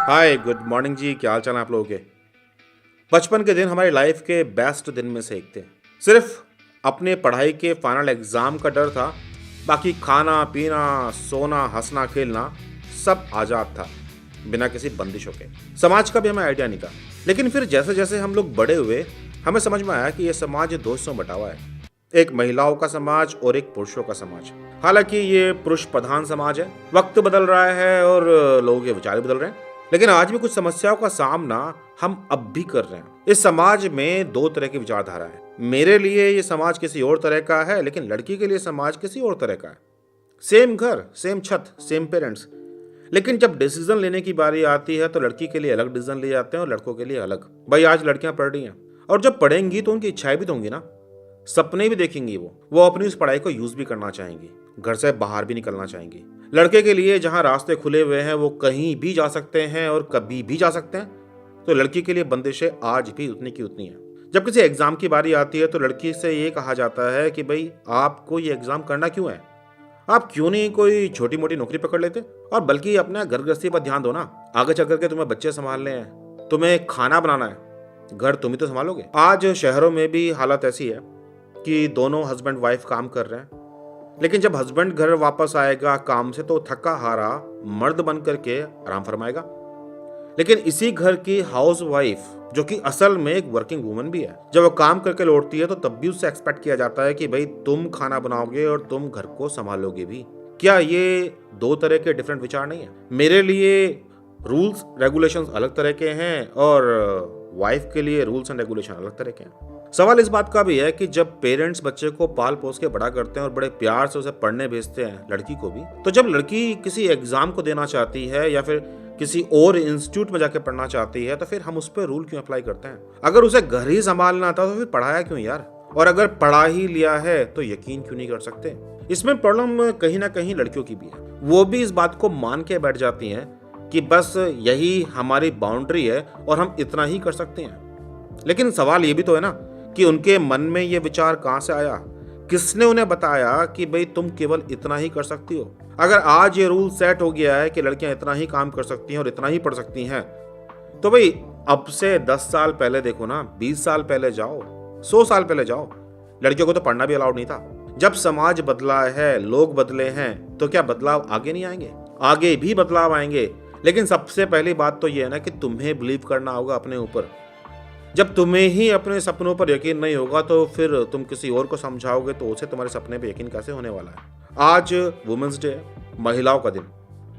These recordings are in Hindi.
हाय गुड मॉर्निंग जी, क्या हाल चाल है आप लोगों के। बचपन के दिन हमारी लाइफ के बेस्ट दिन में से एक थे। सिर्फ अपने पढ़ाई के फाइनल एग्जाम का डर था, बाकी खाना पीना सोना हंसना खेलना सब आज़ाद था, बिना किसी बंदिशों के। समाज का भी हमें आइडिया नहीं था। लेकिन फिर जैसे जैसे हम लोग बड़े हुए, हमें समझ में आया कि यह समाज दो हिस्सों में बटा हुआ है। एक महिलाओं का समाज और एक पुरुषों का समाज। हालांकि ये पुरुष प्रधान समाज है, वक्त बदल रहा है और लोगों के विचार भी बदल रहे हैं, लेकिन आज भी कुछ समस्याओं का सामना हम अब भी कर रहे हैं। इस समाज में दो तरह की विचारधारा है। मेरे लिए ये समाज किसी और तरह का है, लेकिन लड़की के लिए समाज किसी और तरह का है। सेम घर, सेम छत, सेम पेरेंट्स, लेकिन जब डिसीजन लेने की बारी आती है तो लड़की के लिए अलग डिसीजन ले जाते हैं और लड़कों के लिए अलग। भाई आज लड़कियां पढ़ रही हैं, और जब पढ़ेंगी तो उनकी इच्छाएं भी तो होंगी ना, सपने भी देखेंगी। वो अपनी उस पढ़ाई को यूज भी करना चाहेंगी, घर से बाहर भी निकलना चाहेंगी। लड़के के लिए जहां रास्ते खुले हुए हैं, वो कहीं भी जा सकते हैं और कभी भी जा सकते हैं, तो लड़की के लिए बंदिशें आज भी उतनी की उतनी हैं। जब किसी एग्जाम की बारी आती है तो लड़की से ये कहा जाता है कि भाई आपको ये एग्जाम करना क्यों है, आप क्यों नहीं कोई छोटी मोटी नौकरी पकड़ लेते, और बल्कि अपने घर गृहस्थी पर ध्यान दो ना। आगे चल करके तुम्हें बच्चे संभालने हैं, तुम्हें खाना बनाना है, घर तुम ही तो संभालोगे। आज शहरों में भी हालत ऐसी है कि दोनों हस्बैंड वाइफ काम कर रहे हैं, लेकिन जब हस्बैंड घर वापस आएगा काम से तो थका हारा मर्द बन करके आराम फरमाएगा। लेकिन इसी घर की हाउस वाइफ, जो कि असल में एक वर्किंग वुमन भी है, जब वो काम करके लौटती है तो तब भी उससे एक्सपेक्ट किया जाता है कि भाई तुम खाना बनाओगे और तुम घर को संभालोगे भी। क्या ये दो तरह के डिफरेंट विचार नहीं है? मेरे लिए रूल्स रेगुलेशंस अलग तरह के हैं और वाइफ के लिए रूल्स एंड रेगुलेशन अलग तरह के हैं। सवाल इस बात का भी है कि जब पेरेंट्स बच्चे को पाल पोस के बड़ा करते हैं और बड़े प्यार से उसे पढ़ने भेजते हैं, लड़की को भी, तो जब लड़की किसी एग्जाम को देना चाहती है या फिर किसी और इंस्टीट्यूट में जाके पढ़ना चाहती है, तो फिर हम उस पर रूल क्यों अप्लाई करते हैं? अगर उसे घर ही संभालना था तो फिर पढ़ाया क्यों यार? और अगर पढ़ा ही लिया है तो यकीन क्यों नहीं कर सकते? इसमें प्रॉब्लम कहीं ना कहीं लड़कियों की भी है। वो भी इस बात को मान के बैठ जाती हैं कि बस यही हमारी बाउंड्री है और हम इतना ही कर सकते हैं। लेकिन सवाल ये भी तो है ना कि उनके मन में ये विचार कहां से आया, किसने उन्हें बताया कि भाई तुम केवल इतना ही कर सकती हो? अगर आज ये रूल सेट हो गया है कि लड़कियां इतना ही काम कर सकती हैं और इतना ही पढ़ सकती हैं, तो भाई अब से 10 साल पहले देखो ना, 20 साल पहले जाओ, 100 साल पहले जाओ, लड़कियों को तो पढ़ना भी अलाउड नहीं था। जब समाज बदला है, लोग बदले हैं, तो क्या बदलाव आगे नहीं आएंगे? आगे भी बदलाव आएंगे, लेकिन सबसे पहली बात तो ये है ना कि तुम्हें बिलीव करना होगा अपने ऊपर। जब तुम्हें ही अपने सपनों पर यकीन नहीं होगा तो फिर तुम किसी और को समझाओगे तो उसे तुम्हारे सपने पर यकीन कैसे होने वाला है? आज वुमेन्स डे, महिलाओं का दिन।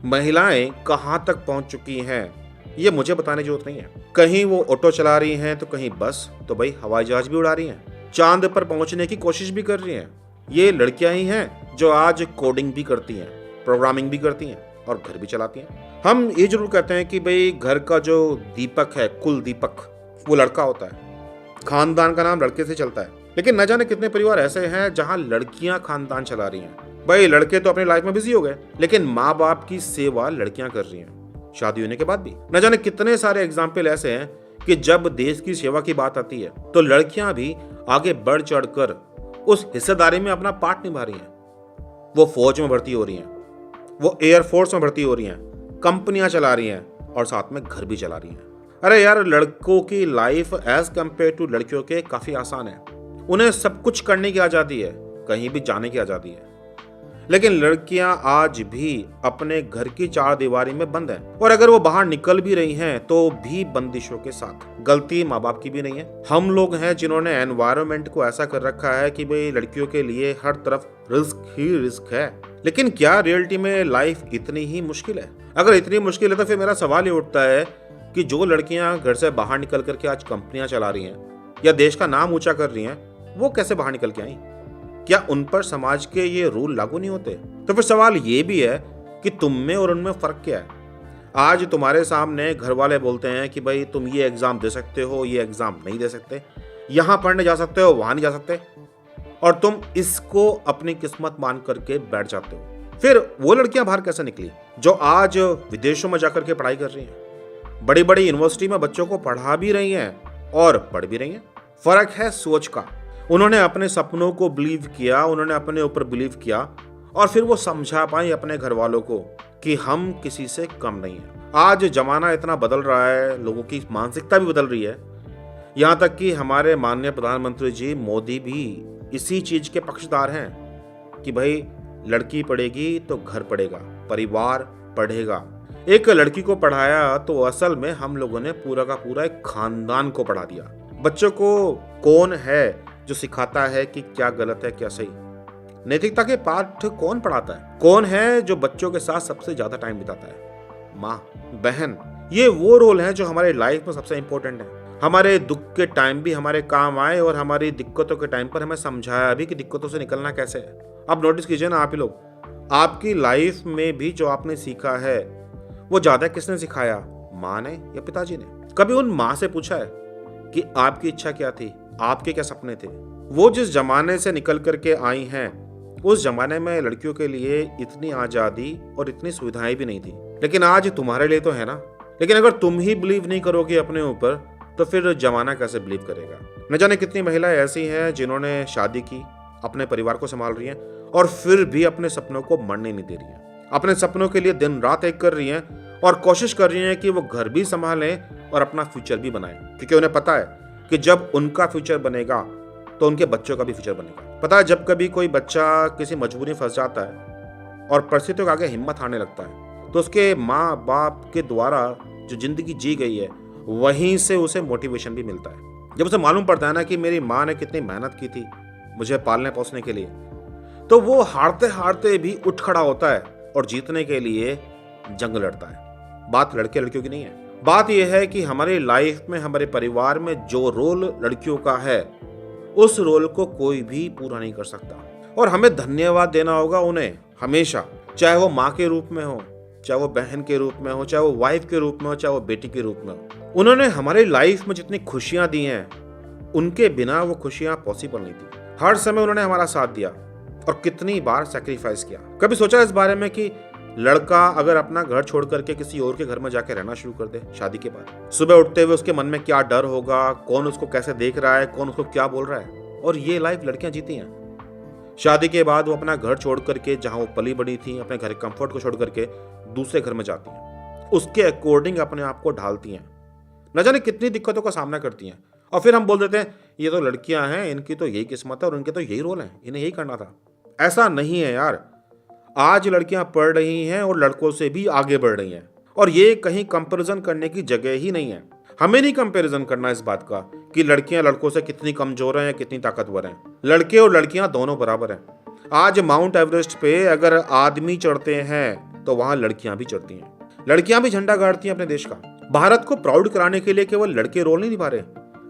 महिलाएं कहाँ तक पहुंच चुकी हैं ये मुझे बताने की जरूरत नहीं है। कहीं वो ऑटो चला रही हैं तो कहीं बस, तो भाई हवाई जहाज भी उड़ा रही हैं, चांद पर पहुंचने की कोशिश भी कर रही हैं। ये लड़कियां ही हैं जो आज कोडिंग भी करती हैं, प्रोग्रामिंग भी करती हैं और घर भी चलाती हैं। हम ये जरूर कहते हैं कि भाई घर का जो दीपक है, कुल दीपक, वो लड़का होता है, खानदान का नाम लड़के से चलता है। लेकिन न जाने कितने परिवार ऐसे हैं जहां लड़कियां खानदान चला रही हैं। भाई लड़के तो अपनी लाइफ में बिजी हो गए, लेकिन माँ बाप की सेवा लड़कियां कर रही हैं, शादी होने के बाद भी। न जाने कितने सारे एग्जाम्पल ऐसे हैं कि जब देश की सेवा की बात आती है तो लड़कियां भी आगे बढ़ चढ़कर उस हिस्सेदारी में अपना पार्ट निभा रही हैं। वो फौज में भर्ती हो रही हैं, वो एयरफोर्स में भर्ती हो रही हैं, कंपनियां चला रही हैं और साथ में घर भी चला रही हैं। अरे यार, लड़कों की लाइफ एज कंपेयर टू लड़कियों के काफी आसान है। उन्हें सब कुछ करने की आजादी है, कहीं भी जाने की आजादी है। लेकिन लड़कियां आज भी अपने घर की चार दीवारी में बंद हैं, और अगर वो बाहर निकल भी रही हैं तो भी बंदिशों के साथ। गलती माँ बाप की भी नहीं है, हम लोग हैं जिन्होंने एनवायरनमेंट को ऐसा कर रखा है कि भाई लड़कियों के लिए हर तरफ रिस्क ही रिस्क है। लेकिन क्या रियलिटी में लाइफ इतनी ही मुश्किल है? अगर इतनी मुश्किल है तो फिर मेरा सवाल ये उठता है कि जो लड़कियां घर से बाहर निकल करके आज कंपनियां चला रही हैं या देश का नाम ऊंचा कर रही हैं, वो कैसे बाहर निकल के आई? क्या उन पर समाज के ये रूल लागू नहीं होते? तो फिर सवाल ये भी है कि तुम में और उनमें फर्क क्या है? आज तुम्हारे सामने घर वाले बोलते हैं कि भाई तुम ये एग्जाम दे सकते हो, ये एग्जाम नहीं दे सकते, यहां पढ़ने जा सकते हो, वहां नहीं जा सकते, और तुम इसको अपनी किस्मत मान करके बैठ जाते हो। फिर वो लड़कियां बाहर कैसे निकली जो आज विदेशों में जाकर के पढ़ाई कर रही हैं, बड़ी बड़ी यूनिवर्सिटी में बच्चों को पढ़ा भी रही हैं और पढ़ भी रही हैं? फर्क है सोच का। उन्होंने अपने सपनों को बिलीव किया, उन्होंने अपने ऊपर बिलीव किया, और फिर वो समझा पाई अपने घर वालों को कि हम किसी से कम नहीं हैं। आज जमाना इतना बदल रहा है, लोगों की मानसिकता भी बदल रही है, यहाँ तक कि हमारे माननीय प्रधानमंत्री जी मोदी भी इसी चीज के पक्षधर हैं कि भाई लड़की पढ़ेगी तो घर पढ़ेगा, परिवार पढ़ेगा। एक लड़की को पढ़ाया तो असल में हम लोगों ने पूरा का पूरा एक खानदान को पढ़ा दिया। बच्चों को कौन है जो सिखाता है कि क्या गलत है क्या सही? नैतिकता के पाठ कौन पढ़ाता है? कौन है जो बच्चों के साथ सबसे ज्यादा टाइम बिताता है? माँ, बहन। ये वो रोल है जो हमारे लाइफ में सबसे इंपॉर्टेंट है। हमारे दुख के टाइम भी हमारे काम आए और हमारी दिक्कतों के टाइम पर हमें समझाया भी कि दिक्कतों से निकलना कैसे है। अब नोटिस कीजिए ना आप ही लोग, आपकी लाइफ में भी जो आपने सीखा है वो ज्यादा किसने सिखाया, माँ ने या पिताजी ने? कभी उन माँ से पूछा है कि आपकी इच्छा क्या थी, आपके क्या सपने थे? वो जिस जमाने से निकल करके आई हैं, उस जमाने में लड़कियों के लिए इतनी आजादी और इतनी सुविधाएं भी नहीं थी, लेकिन आज तुम्हारे लिए तो है ना। लेकिन अगर तुम ही बिलीव नहीं करोगे अपने ऊपर तो फिर जमाना कैसे बिलीव करेगा? न जाने कितनी महिलाएं ऐसी हैं जिन्होंने शादी की, अपने परिवार को संभाल रही हैं और फिर भी अपने सपनों को मरने नहीं दे रही हैं। अपने सपनों के लिए दिन रात एक कर रही हैं और कोशिश कर रही हैं कि वो घर भी संभालें और अपना फ्यूचर भी बनाएं, क्योंकि उन्हें पता है कि जब उनका फ्यूचर बनेगा तो उनके बच्चों का भी फ्यूचर बनेगा। पता है, जब कभी कोई बच्चा किसी मजबूरी में फंस जाता है और परिस्थितियों के आगे हिम्मत हारने लगता है तो उसके माँ बाप के द्वारा जो जिंदगी जी गई है वहीं से उसे मोटिवेशन भी मिलता है। जब उसे मालूम पड़ता है ना कि मेरी माँ ने कितनी मेहनत की थी मुझे पालने पोसने के लिए, तो वो हारते हारते भी उठ खड़ा होता है और जीतने के लिए जंग लड़ता है। बात लड़के लड़कियों की नहीं है, बात यह है कि हमारी लाइफ में, हमारे परिवार में जो रोल लड़कियों का है उस रोल को कोई भी पूरा नहीं कर सकता और हमें धन्यवाद देना होगा उन्हें हमेशा, चाहे वो माँ के रूप में हो, चाहे वो बहन के रूप में हो, चाहे वो वाइफ के रूप में हो, चाहे वो बेटी के रूप में हो। उन्होंने हमारी लाइफ में जितनी खुशियां दी हैं उनके बिना वो खुशियां पॉसिबल नहीं थी। हर समय उन्होंने हमारा साथ दिया और कितनी बार सैक्रिफाइस किया। कभी सोचा इस बारे में कि लड़का अगर अपना घर छोड़ करके किसी और के घर में जाके रहना शुरू कर दे शादी के बाद, सुबह उठते हुए उसके मन में क्या डर होगा, कौन उसको कैसे देख रहा है, कौन उसको क्या बोल रहा है? और ये लाइफ लड़कियां जीती हैं। शादी के बाद वो अपना घर छोड़ करके, जहां वो पली बड़ी थी, अपने घर के कंफर्ट को छोड़ करके दूसरे घर में जाती हैं, उसके अकॉर्डिंग अपने आप को ढालती हैं, न जाने कितनी दिक्कतों का सामना करती हैं। और फिर हम बोल देते हैं ये तो लड़कियां हैं, इनकी तो यही किस्मत है और इनके तो यही रोल है, इन्हें यही करना था। ऐसा नहीं है यार। आज लड़कियां पढ़ रही हैं और लड़कों से भी आगे बढ़ रही हैं और ये कहीं कंपैरिजन करने की जगह ही नहीं है। हमें नहीं कंपैरिजन करना इस बात का कि लड़कियां लड़कों से कितनी कमजोर हैं, कितनी ताकतवर हैं। लड़के और लड़कियां दोनों बराबर हैं। आज माउंट एवरेस्ट पे अगर आदमी चढ़ते हैं तो वहां लड़कियां भी चढ़ती हैं, लड़कियां भी झंडा गाड़ती हैं अपने देश का। भारत को प्राउड कराने के लिए केवल लड़के रोल नहीं निभा रहे,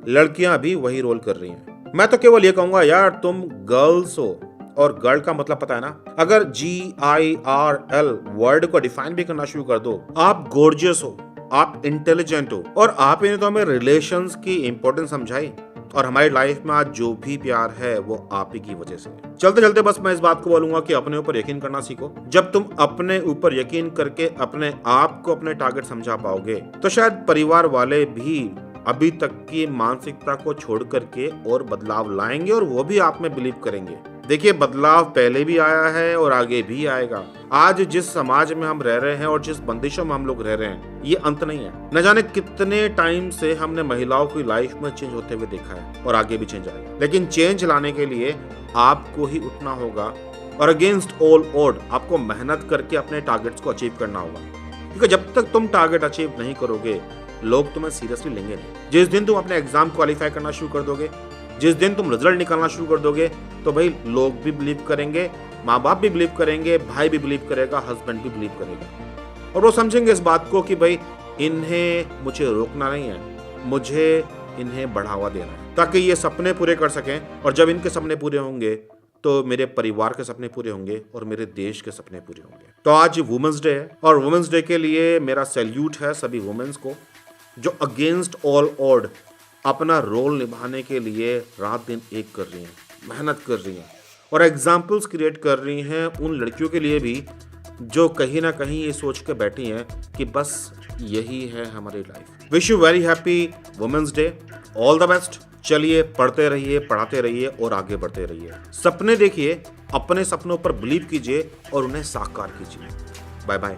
लड़कियां भी वही रोल कर रही हैं। मैं तो केवल ये कहूंगा यार, तुम गर्ल्स हो और गर्ल का मतलब पता है ना। अगर GIRL वर्ड को डिफाइन भी करना शुरू कर दो, आप गॉर्जियस हो, आप इंटेलिजेंट हो और आप इन्हें तो हमें रिलेशंस की इंपॉर्टेंस समझाई और हमारी लाइफ में आज जो भी प्यार है वो आप ही की वजह से। चलते चलते बस मैं इस बात को बोलूंगा कि अपने ऊपर यकीन करना सीखो। जब तुम अपने ऊपर यकीन करके अपने आप को अपने टारगेट समझा पाओगे तो शायद परिवार वाले भी अभी तक की मानसिकता को छोड़ करके और बदलाव लाएंगे और वो भी आप में बिलीव करेंगे। देखिए, बदलाव पहले भी आया है और आगे भी आएगा। आज जिस समाज में हम रह रहे हैं और जिस बंदिशों में हम लोग रह रहे हैं ये अंत नहीं है। न जाने कितने टाइम से हमने महिलाओं की लाइफ में चेंज होते हुए देखा है और आगे भी चेंज आएगा, लेकिन चेंज लाने के लिए आपको ही उठना होगा और अगेंस्ट ऑल ऑड आपको मेहनत करके अपने टारगेट्स को अचीव करना होगा। क्योंकि जब तक तुम टारगेट अचीव नहीं करोगे लोग तुम्हें सीरियसली लेंगे नहीं। जिस दिन तुम अपने एग्जाम क्वालिफाई करना शुरू कर दोगे, जिस दिन तुम रिजल्ट निकालना शुरू कर दोगे तो भाई लोग भी बिलीव करेंगे, माँ बाप भी बिलीव करेंगे, भाई भी बिलीव करेगा, हस्बैंड भी बिलीव करेगा और वो समझेंगे इस बात को कि भाई इन्हें मुझे रोकना नहीं है, मुझे इन्हें बढ़ावा देना है ताकि ये सपने पूरे कर सकें। और जब इनके सपने पूरे होंगे तो मेरे परिवार के सपने पूरे होंगे और मेरे देश के सपने पूरे होंगे। तो आज वुमेन्स डे है और वुमेन्स डे के लिए मेरा सैल्यूट है सभी वुमेन्स को जो अगेंस्ट ऑल ऑड अपना रोल निभाने के लिए रात दिन एक कर रही हैं, मेहनत कर रही हैं और एग्जाम्पल्स क्रिएट कर रही हैं उन लड़कियों के लिए भी जो कहीं ना कहीं ये सोच के बैठी हैं कि बस यही है हमारी life. Wish you very happy women's day, all the best. चलिए पढ़ते रहिए, पढ़ाते रहिए और आगे बढ़ते रहिए। सपने देखिए, अपने सपनों पर बिलीव कीजिए और उन्हें साकार कीजिए। Bye bye.